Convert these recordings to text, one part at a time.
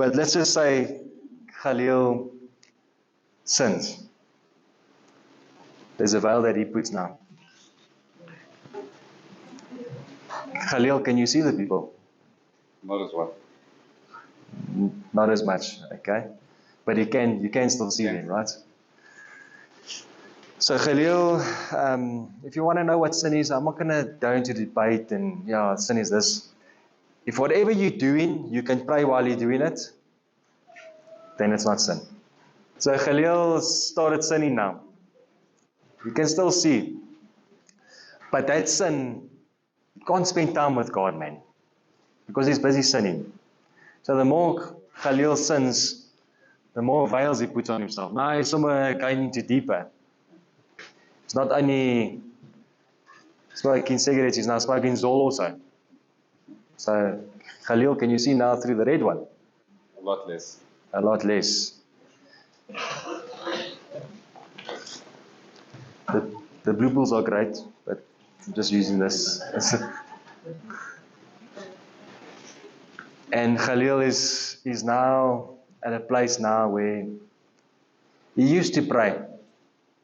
But let's just say Khalil sins. There's a veil that he puts now. Khalil, can you see the people? Not as well. Not as much, okay? But you can still see them, right? So Khalil, if you want to know what sin is, I'm not going to go into debate and, sin is this. If whatever you're doing, you can pray while you're doing it, then it's not sin. So Khalil started sinning now. You can still see. But that sin, you can't spend time with God, man. Because he's busy sinning. So the more Khalil sins, the more veils he puts on himself. Now he's somewhere going into deeper. It's not only smoking cigarettes, he's now smoking Zol also. So Khalil, can you see now through the red one? A lot less. A lot less. The blue pills are great, but I'm just using this. And Khalil is now at a place now where he used to pray.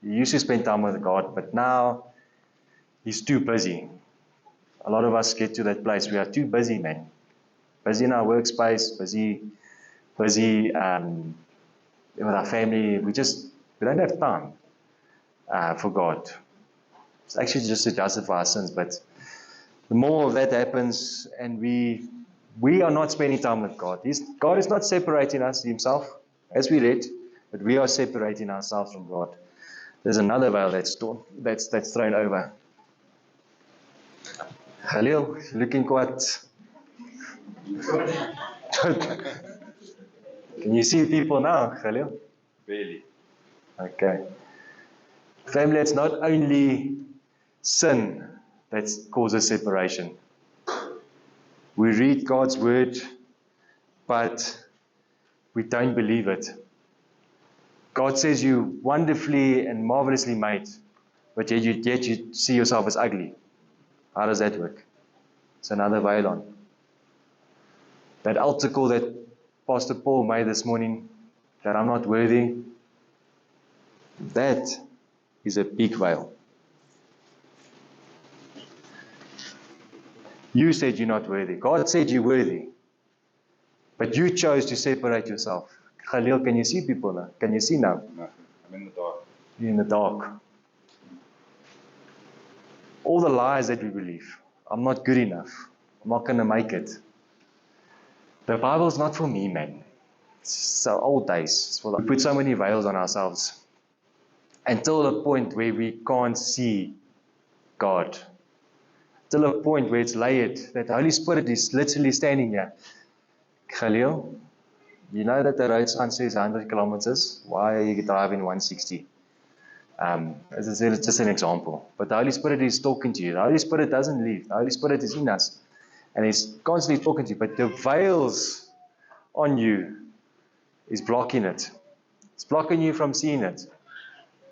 He used to spend time with God, but now he's too busy. A lot of us get to that place. We are too busy, man. Busy in our workspace, busy with our family. We don't have time for God. It's actually just to justify our sins, but the more of that happens, and we are not spending time with God. God is not separating us himself, as we read, but we are separating ourselves from God. There's another veil that's thrown over. Khalil, looking quite... Can you see people now, Khalil? Barely. Okay. Family, it's not only sin that causes separation. We read God's word, but we don't believe it. God says you wonderfully and marvelously made, but yet you see yourself as ugly. How does that work? It's another veil on. That altar call that Pastor Paul made this morning, that I'm not worthy, that is a big veil. You said you're not worthy. God said you're worthy. But you chose to separate yourself. Khalil, can you see people now? Can you see now? Nothing. I'm in the dark. You're in the dark. All the lies that we believe. I'm not good enough. I'm not going to make it. The Bible's not for me, man. It's so old days. We put so many veils on ourselves. Until the point where we can't see God. Till a point where it's layered, that the Holy Spirit is literally standing here. Khalil, you know that the road sign says 100 kilometers. Why are you driving 160? As I said, it's just an example. But the Holy Spirit is talking to you. The Holy Spirit doesn't leave. The Holy Spirit is in us. And He's constantly talking to you. But the veils on you is blocking it. It's blocking you from seeing it.